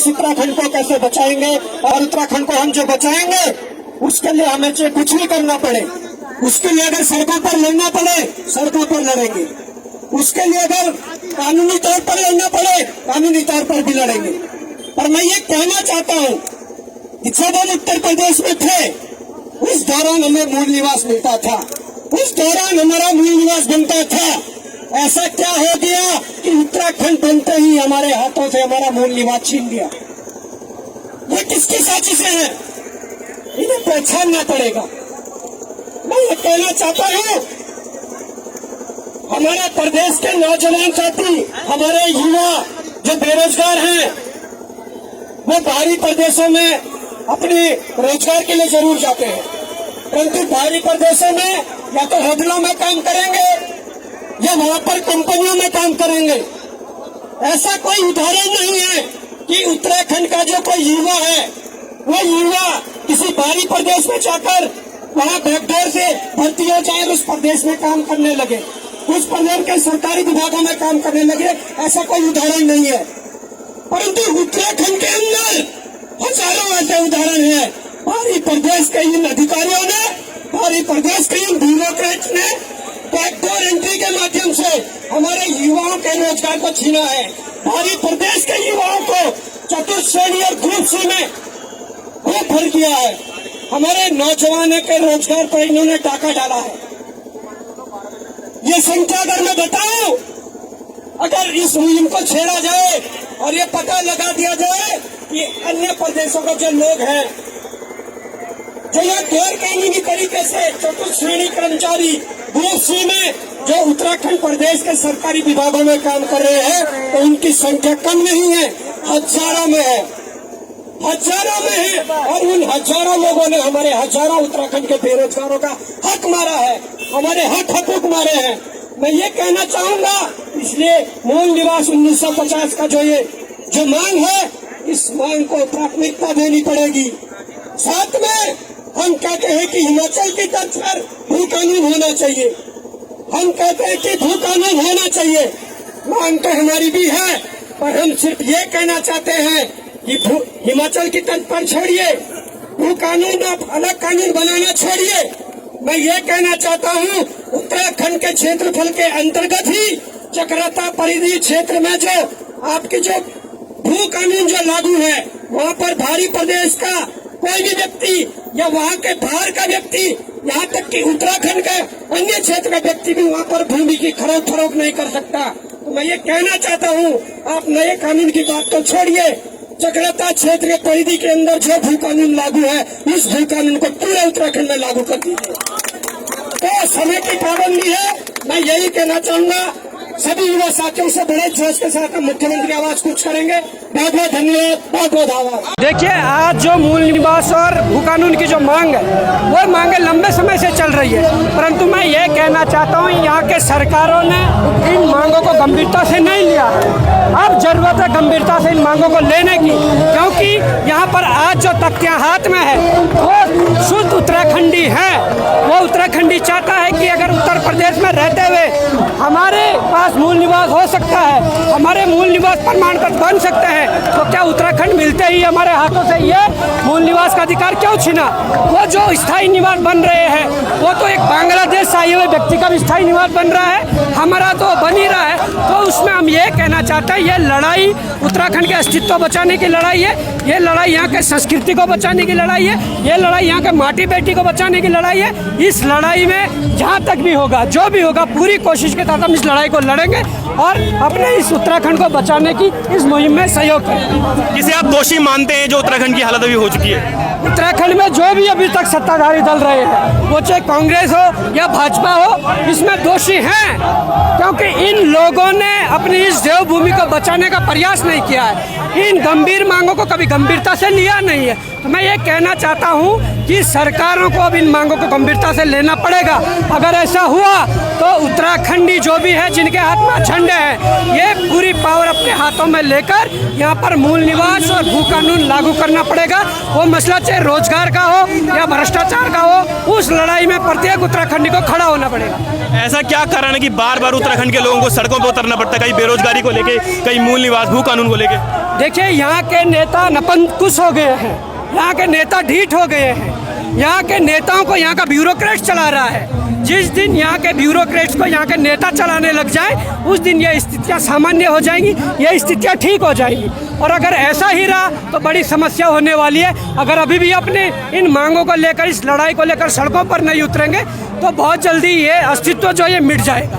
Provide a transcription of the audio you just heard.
इस उत्तराखंड को कैसे बचाएंगे, और उत्तराखंड को हम जो बचाएंगे उसके लिए हमें चाहे कुछ भी करना पड़े, उसके लिए अगर सड़कों पर लड़ना पड़े सड़कों पर लड़ेंगे, उसके लिए अगर कानूनी तौर पर लड़ना पड़े कानूनी तौर पर भी लड़ेंगे। पर मैं ये कहना चाहता हूँ कि जब हम उत्तर प्रदेश में थे उस दौरान हमें मूल निवास मिलता था, उस दौरान हमारा मूल निवास बनता था। ऐसा क्या हो गया कि उत्तराखंड बनते ही हमारे हाथों से हमारा मूल निवास छीन लिया? ये किसकी साजिशें हैं? इन्हें पहचानना पड़ेगा। मैं ये कहना चाहता हूँ हमारे प्रदेश के नौजवान साथी, हमारे युवा जो बेरोजगार हैं, वो बाहरी प्रदेशों में अपने रोजगार के लिए जरूर जाते हैं, परंतु बाहरी प्रदेशों में या तो होटलों में काम करेंगे या वहां पर कंपनियों में काम करेंगे। ऐसा कोई उदाहरण नहीं है कि उत्तराखंड का जो कोई युवा है वो युवा किसी बाहरी प्रदेश में जाकर वहां बैकडोर से भर्ती हो जाए और उस प्रदेश में काम करने लगे, उस प्रदेश के सरकारी विभागों में काम करने लगे। ऐसा कोई उदाहरण नहीं है, परंतु उत्तराखंड के अंदर हजारों ऐसे उदाहरण है। बाहरी प्रदेश के इन अधिकारियों ने, बाहरी प्रदेश के इन ब्यूरोक्रेट्स ने बैकडोर एंट्री के माध्यम से हमारे युवाओं के रोजगार को छीना है। बाहरी प्रदेश के युवाओं को चतुर्थ श्रेणी और ग्रुप सी में खूब भर किया है। हमारे नौजवानों के रोजगार पर इन्होंने डाका डाला है। ये संख्या अगर मैं बताऊं, अगर इस मुहिम को छेड़ा जाए और ये पता लगा दिया जाए कि अन्य प्रदेशों के जो लोग हैं जो यह गैर कानूनी तरीके से चतुर्थ श्रेणी कर्मचारी ग्रुप सी में जो उत्तराखंड प्रदेश के सरकारी विभागों में काम कर रहे हैं, तो उनकी संख्या कम नहीं है, हजारों में है, हजारों में है। और उन हजारों लोगों ने हमारे हजारों उत्तराखंड के बेरोजगारों का हक मारा है, हमारे हक मारे हैं। मैं ये कहना चाहूंगा, इसलिए मूल निवास 1950 का जो मांग है, इस मांग को प्राथमिकता देनी पड़ेगी। साथ में हम कहते हैं कि हिमाचल की तर्ज पर भू कानून होना चाहिए, हम कहते हैं कि भू कानून होना चाहिए। मांग तो हमारी भी है, पर हम सिर्फ ये कहना चाहते हैं कि हिमाचल की तर्ज पर छोड़िए, भू कानून आप अलग कानून बनाना छोड़िए। मैं ये कहना चाहता हूँ उत्तराखंड के क्षेत्रफल के अंतर्गत ही चक्राता परिधि क्षेत्र में जो आपकी जो भू कानून जो लागू है, वहाँ पर बाहरी प्रदेश का कोई भी व्यक्ति या वहाँ के बाहर का व्यक्ति, यहाँ तक कि उत्तराखंड के अन्य क्षेत्र का व्यक्ति भी वहाँ पर भूमि की खरीद फरोख्त नहीं कर सकता। तो मैं ये कहना चाहता हूँ, आप नए कानून की बात को छोड़िए, चक्राता क्षेत्र के परिधि के अंदर जो भू कानून लागू है, उस भू कानून को पूरे उत्तराखंड में लागू कर दीजिए। तो समय की पाबंदी है, मैं यही कहना चाहूंगा। सभी युवा साथियों से बड़े जोश के साथ मुख्यमंत्री आवाज कुछ करेंगे। बहुत बहुत धन्यवाद, बहुत बहुत आभार। देखिए, आज जो मूल निवास और भू कानून की जो मांग है, वो मांगे लंबे समय से चल रही है, परंतु मैं ये कहना चाहता हूँ यहाँ के सरकारों ने इन मांगों को गंभीरता से नहीं लिया है। अब जरूरत है गंभीरता से इन मांगों को लेने की, क्योंकि यहाँ पर आज जो तख्तियाँ हाथ में है वो शुद्ध उत्तराखंडी है। वो उत्तराखंडी चाहता है कि अगर उत्तर प्रदेश में रहते हुए हमारे पास मूल निवास हो सकता है, हमारे मूल निवास प्रमाण पत्र बन सकते हैं, तो क्या उत्तराखंड मिलते ही हमारे हाथों से ये मूल निवास का अधिकार क्यों छीना? वो जो स्थायी निवास बन रहे हैं, वो तो एक बांग्लादेश से आए हुए व्यक्ति का भी स्थायी निवास बन रहा है, हमारा तो बन ही रहा है। तो उसमें हम ये कहना चाहते हैं, ये लड़ाई उत्तराखंड के अस्तित्व बचाने की लड़ाई है, ये लड़ाई यहाँ के संस्कृति को बचाने की लड़ाई है, ये लड़ाई यहाँ के माटी बेटी को बचाने की लड़ाई है। इस लड़ाई में जहाँ तक भी होगा, जो भी होगा, पूरी कोशिश के साथ हम इस लड़ाई को लड़ेंगे और अपने इस उत्तराखंड को बचाने की इस मुहिम में सहयोग करेंगे। जिसे आप दोषी मानते हैं जो उत्तराखंड की हालत अभी हो चुकी है? उत्तराखंड में जो भी अभी तक सत्ताधारी दल रहे हैं, वो चाहे कांग्रेस हो या भाजपा हो, इसमें दोषी हैं, क्योंकि इन लोगों ने अपनी इस देवभूमि को बचाने का प्रयास नहीं किया है। इन गंभीर मांगों को कभी गंभीरता से लिया नहीं है। तो मैं ये कहना चाहता हूँ कि सरकारों को अब इन मांगों को गंभीरता से लेना पड़ेगा। अगर ऐसा हुआ तो उत्तराखंडी जो भी है, जिनके हाथ में झंडे हैं, ये पूरी पावर अपने हाथों में लेकर यहाँ पर मूल निवास और भू कानून लागू करना पड़ेगा। वो मसला चाहे रोजगार का हो या भ्रष्टाचार का हो, उस लड़ाई में प्रत्येक उत्तराखंडी को खड़ा होना पड़ेगा। ऐसा क्या कारण है कि बार बार उत्तराखंड के लोगों को सड़कों पर उतरना पड़ता है, कहीं बेरोजगारी को लेके, कहीं मूल निवास भू कानून को लेके? देखिए, यहाँ के नेता नपुंसक हो गए हैं, यहाँ के नेता ढीठ हो गए हैं, यहाँ के नेताओं को यहाँ का ब्यूरोक्रेट चला रहा है। जिस दिन यहाँ के ब्यूरोक्रेट्स को यहाँ के नेता चलाने लग जाए, उस दिन ये स्थितियाँ सामान्य हो जाएंगी, ये स्थितियाँ ठीक हो जाएंगी। और अगर ऐसा ही रहा तो बड़ी समस्या होने वाली है। अगर अभी भी अपने इन मांगों को लेकर, इस लड़ाई को लेकर सड़कों पर नहीं उतरेंगे तो बहुत जल्दी ये अस्तित्व जो ये मिट जाएगा।